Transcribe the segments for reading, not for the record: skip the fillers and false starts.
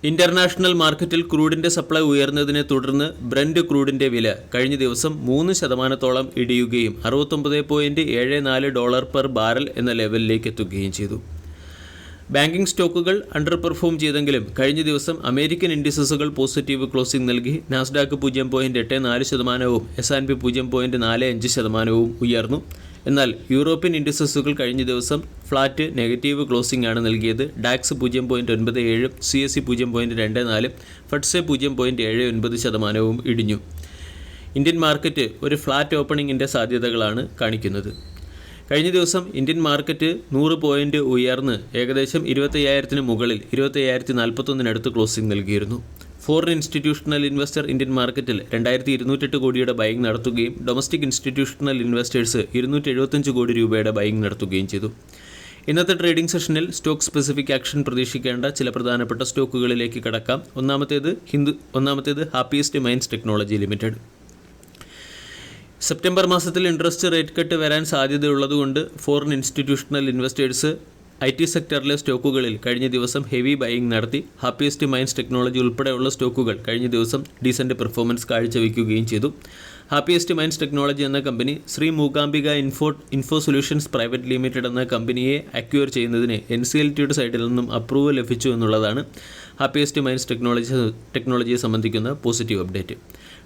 International മാർക്കറ്റിൽ ക്രൂഡിന്റെ supply ഉയർന്നതിനെ തുടർന്ന് ബ്രന്റ് ക്രൂഡിന്റെ വില കഴിഞ്ഞ ദിവസം 3% ഇടിയുകയും $69.74 പെർ ബാരൽ എന്ന ലെവലിലേക്ക് എത്തുകയും ചെയ്തു. ബാങ്കിംഗ് സ്റ്റോക്കുകൾ അണ്ടർ പെർഫോം ചെയ്തെങ്കിലും കഴിഞ്ഞ ദിവസം അമേരിക്കൻ ഇൻഡിസസുകൾ പോസിറ്റീവ് ക്ലോസിംഗ് നൽകി. നാസ്ഡാക്ക് 0.84%, S&P 0.45% ഉയർന്നു. എന്നാൽ യൂറോപ്യൻ ഇൻഡിസസുകൾ കഴിഞ്ഞ ദിവസം ഫ്ലാറ്റ് നെഗറ്റീവ് ക്ലോസിംഗ് ആണ് നൽകിയത്. ഡാക്സ് 0.97%, CSE 0.24%, ഫഡ്സെ 0.79% ഇടിഞ്ഞു. ഇന്ത്യൻ മാർക്കറ്റ് ഒരു ഫ്ലാറ്റ് ഓപ്പണിങ്ങിൻ്റെ സാധ്യതകളാണ് കാണിക്കുന്നത്. കഴിഞ്ഞ ദിവസം ഇന്ത്യൻ മാർക്കറ്റ് 100 പോയിന്റ് ഉയർന്ന് ഏകദേശം 25,000 മുകളിൽ 25,041 ക്ലോസിംഗ് നൽകിയിരുന്നു. ഫോറിൻ ഇൻസ്റ്റിറ്റ്യൂഷണൽ ഇൻവെസ്റ്റർ ഇന്ത്യൻ മാർക്കറ്റിൽ 2,208 കോടിയുടെ ബൈങ് നടത്തുകയും ഡൊമസ്റ്റിക് ഇൻസ്റ്റിറ്റ്യൂഷണൽ ഇൻവെസ്റ്റേഴ്സ് 275 കോടി രൂപയുടെ ബൈങ് നടത്തുകയും ചെയ്തു. ഇന്നത്തെ ട്രേഡിംഗ് സെഷനിൽ സ്റ്റോക്ക് സ്പെസിഫിക് ആക്ഷൻ പ്രതീക്ഷിക്കേണ്ട ചില പ്രധാനപ്പെട്ട സ്റ്റോക്കുകളിലേക്ക് കടക്കാം. ഒന്നാമത്തേത് happiest minds technology limited. September മാസത്തിൽ ഇൻട്രസ്റ്റ് റേറ്റ് കട്ട് വരാൻ സാധ്യതയുള്ളതുകൊണ്ട് ഫോറിൻ ഇൻസ്റ്റിറ്റ്യൂഷണൽ ഇൻവെസ്റ്റേഴ്സ് IT സെക്ടറിലെ സ്റ്റോക്കുകളിൽ കഴിഞ്ഞ ദിവസം ഹെവി ബൈയിങ് നടത്തി. ഹാപ്പിയസ്റ്റ് മൈൻഡ്സ് ടെക്നോളജി ഉൾപ്പെടെയുള്ള സ്റ്റോക്കുകൾ കഴിഞ്ഞ ദിവസം ഡീസൻറ്റ് പെർഫോമൻസ് കാഴ്ചവെക്കുകയും ചെയ്തു. ഹാപ്പിയസ്റ്റ് മൈൻഡ്സ് ടെക്നോളജി എന്ന company Shri Mookambika info solutions private limited എന്ന കമ്പനിയെ അക്വയർ ചെയ്യുന്നതിന് NCLTയുടെ സൈഡിൽ നിന്നും അപ്രൂവൽ ലഭിച്ചു എന്നുള്ളതാണ് ഹാപ്പിയസ്റ്റ് മൈൻഡ്സ് ടെക്നോളജിയെ സംബന്ധിക്കുന്ന പോസിറ്റീവ് അപ്ഡേറ്റ്.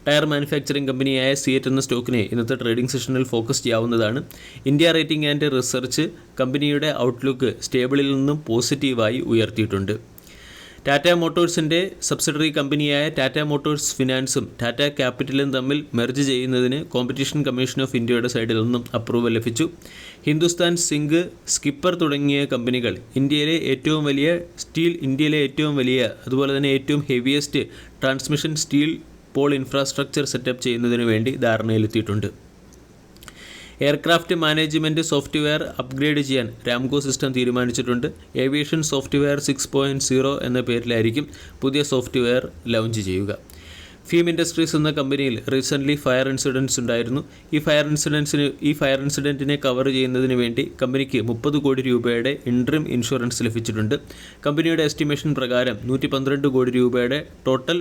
ടയർ മാനുഫാക്ചറിംഗ് കമ്പനിയായ സിയറ്റ് എന്ന സ്റ്റോക്കിനെ ഇന്നത്തെ ട്രേഡിംഗ് സെഷനിൽ ഫോക്കസ് ചെയ്യാവുന്നതാണ്. ഇന്ത്യ റേറ്റിംഗ് ആൻഡ് റിസർച്ച് കമ്പനിയുടെ ഔട്ട്ലുക്ക് സ്റ്റേബിളിൽ നിന്നും പോസിറ്റീവായി ഉയർത്തിയിട്ടുണ്ട്. ടാറ്റ മോട്ടോഴ്സിൻ്റെ സബ്സിഡറി കമ്പനിയായ ടാറ്റ മോട്ടോഴ്സ് ഫിനാൻസും ടാറ്റ ക്യാപിറ്റലും തമ്മിൽ മെർജ് ചെയ്യുന്നതിന് കോമ്പറ്റീഷൻ കമ്മീഷൻ ഓഫ് ഇന്ത്യയുടെ സൈഡിൽ നിന്നും അപ്രൂവൽ ലഭിച്ചു. ഹിന്ദുസ്ഥാൻ സിങ്ക്, സ്കിപ്പർ തുടങ്ങിയ കമ്പനികൾ ഇന്ത്യയിലെ ഏറ്റവും വലിയ അതുപോലെ തന്നെ ഏറ്റവും heaviest transmission steel pole infrastructure setup ചെയ്യുന്നതിന് വേണ്ടി ധാരണയിലെത്തിയിട്ടുണ്ട്. എയർക്രാഫ്റ്റ് മാനേജ്മെൻറ്റ് സോഫ്റ്റ്വെയർ അപ്ഗ്രേഡ് ചെയ്യാൻ രാംകോ സിസ്റ്റം തീരുമാനിച്ചിട്ടുണ്ട്. ഏവിയേഷൻ സോഫ്റ്റ്വെയർ 6.0 എന്ന പേരിലായിരിക്കും പുതിയ സോഫ്റ്റ്വെയർ ലോഞ്ച് ചെയ്യുക. ഫീം ഇൻഡസ്ട്രീസ് എന്ന കമ്പനിയിൽ റീസെൻ്റ്ലി ഫയർ ഇൻസിഡൻറ്റ്സ് ഉണ്ടായിരുന്നു. ഈ ഫയർ ഇൻസിഡൻറ്റിനെ കവർ ചെയ്യുന്നതിന് വേണ്ടി കമ്പനിക്ക് 30 കോടി രൂപയുടെ ഇൻട്രിം ഇൻഷുറൻസ് ലഭിച്ചിട്ടുണ്ട്. കമ്പനിയുടെ എസ്റ്റിമേഷൻ പ്രകാരം 112 കോടി രൂപയുടെ ടോട്ടൽ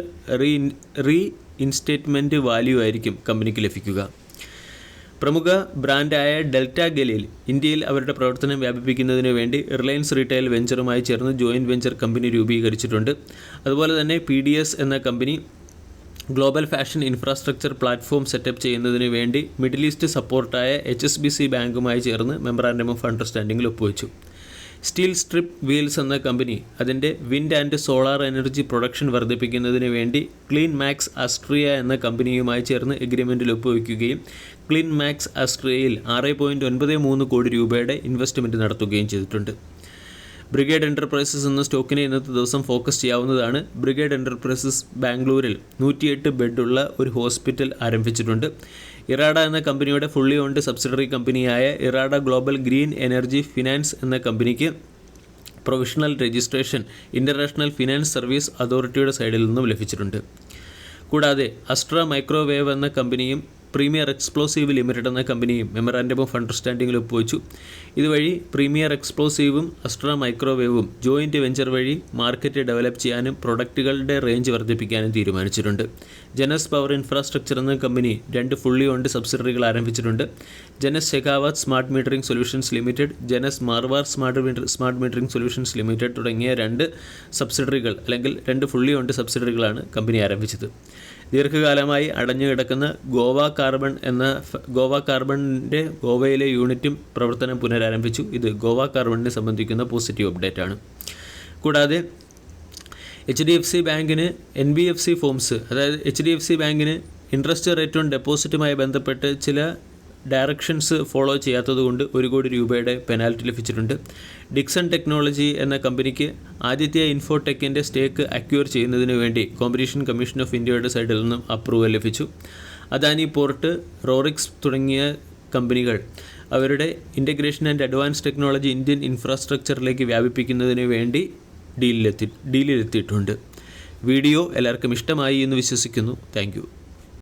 റീഇൻസ്റ്റേറ്റ്മെൻറ്റ് വാല്യൂ ആയിരിക്കും കമ്പനിക്ക് ലഭിക്കുക. പ്രമുഖ ബ്രാൻഡായ ഡെൽറ്റ ഗലീൽ ഇന്ത്യയിൽ അവരുടെ പ്രവർത്തനം വ്യാപിപ്പിക്കുന്നതിന് വേണ്ടി റിലയൻസ് റീറ്റെയിൽ വെഞ്ചറുമായി ചേർന്ന് ജോയിൻറ്റ് വെഞ്ചർ കമ്പനി രൂപീകരിച്ചിട്ടുണ്ട്. അതുപോലെ തന്നെ PDS എന്ന company global fashion infrastructure platform setup ചെയ്യുന്നതിന് വേണ്ടി മിഡിൽ ഈസ്റ്റ് സപ്പോർട്ടായ HSBC ബാങ്കുമായി ചേർന്ന് മെമ്മറാൻഡം ഓഫ് അണ്ടർസ്റ്റാൻഡിങ്ങിൽ ഒപ്പുവെച്ചു. സ്റ്റീൽ സ്ട്രിപ്പ് വീൽസ് എന്ന കമ്പനി അതിൻ്റെ wind and solar energy production വർദ്ധിപ്പിക്കുന്നതിന് വേണ്ടി ക്ലീൻ മാക്സ് ആസ്ട്രിയ എന്ന കമ്പനിയുമായി ചേർന്ന് എഗ്രിമെൻറ്റിൽ ഒപ്പുവയ്ക്കുകയും ക്ലീൻ മാക്സ് ആസ്ട്രിയയിൽ 6.93 കോടി രൂപയുടെ ഇൻവെസ്റ്റ്മെൻറ്റ് നടത്തുകയും ചെയ്തിട്ടുണ്ട്. ബ്രിഗേഡ് എൻ്റർപ്രൈസസ് എന്ന സ്റ്റോക്കിനെ ഇന്നത്തെ ദിവസം ഫോക്കസ് ചെയ്യാവുന്നതാണ്. ബ്രിഗേഡ് എൻ്റർപ്രൈസസ് ബാംഗ്ലൂരിൽ 108 ബെഡുള്ള ഒരു ഹോസ്പിറ്റൽ ആരംഭിച്ചിട്ടുണ്ട്. ഇറാഡ എന്ന കമ്പനിയുടെ ഫുള്ളി ഓൺഡ് സബ്സിഡറി കമ്പനിയായ IREDA global green energy finance എന്ന കമ്പനിക്ക് provisional registration international finance service അതോറിറ്റിയുടെ സൈഡിൽ നിന്നും ലഭിച്ചിട്ടുണ്ട്. കൂടാതെ അസ്ട്ര മൈക്രോവേവ് എന്ന കമ്പനിയും പ്രീമിയർ എക്സ്പ്ലോസീവ് ലിമിറ്റഡ് എന്ന കമ്പനിയും മെമ്മറാൻഡം ഓഫ് അണ്ടർസ്റ്റാൻഡിങ്ങിൽ ഒപ്പുവെച്ചു. ഇതുവഴി പ്രീമിയർ എക്സ്പ്ലോസീവും അസ്ട്ര മൈക്രോവേവും ജോയിൻറ്റ് വെഞ്ചർ വഴി മാർക്കറ്റ് ഡെവലപ്പ് ചെയ്യാനും പ്രൊഡക്റ്റുകളുടെ റേഞ്ച് വർദ്ധിപ്പിക്കാനും തീരുമാനിച്ചിട്ടുണ്ട്. ജനസ് പവർ ഇൻഫ്രാസ്ട്രക്ചർ എന്ന കമ്പനി 2 ഫുള്ളി ഓൺഡ് സബ്സിഡറികൾ ആരംഭിച്ചിട്ടുണ്ട്. ജനസ് Shekhawat smart metering solutions limited, ജനസ് Marwar smart metering solutions limited തുടങ്ങിയ 2 സബ്സിഡറികൾ അല്ലെങ്കിൽ 2 ഫുള്ളി ഓൺഡ് സബ്സിഡറികളാണ് കമ്പനി ആരംഭിച്ചത്. ദീർഘകാലമായി അടഞ്ഞു കിടക്കുന്ന ഗോവ കാർബണിൻ്റെ ഗോവയിലെ യൂണിറ്റും പ്രവർത്തനം പുനരാരംഭിച്ചു. ഇത് ഗോവ കാർബണിനെ സംബന്ധിക്കുന്ന പോസിറ്റീവ് അപ്ഡേറ്റ് ആണ്. കൂടാതെ HDFC ബാങ്കിന് NBFC ഫോംസ്, അതായത് HDFC ബാങ്കിന് ഇൻട്രസ്റ്റ് റേറ്റ് ഓൺ ഡെപ്പോസിറ്റുമായി ബന്ധപ്പെട്ട് ചില ഡയറക്ഷൻസ് ഫോളോ ചെയ്യാത്തതുകൊണ്ട് 1 കോടി രൂപയുടെ പെനാൽറ്റി ലഭിച്ചിട്ടുണ്ട്. ഡിക്സൺ ടെക്നോളജി എന്ന കമ്പനിക്ക് ആദിത്യ ഇൻഫോടെക്കിൻ്റെ സ്റ്റേക്ക് അക്വയർ ചെയ്യുന്നതിന് വേണ്ടി കോമ്പറ്റീഷൻ കമ്മീഷൻ ഓഫ് ഇന്ത്യയുടെ സൈഡിൽ നിന്നും അപ്രൂവൽ ലഭിച്ചു. അദാനി പോർട്ട്, റോറിക്സ് തുടങ്ങിയ കമ്പനികൾ അവരുടെ integration and advance technology Indian ഇൻഫ്രാസ്ട്രക്ചറിലേക്ക് വ്യാപിപ്പിക്കുന്നതിന് വേണ്ടി ഡീലിലെത്തിയിട്ടുണ്ട്. വീഡിയോ എല്ലാവർക്കും ഇഷ്ടമായി എന്ന് വിശ്വസിക്കുന്നു. Thank U.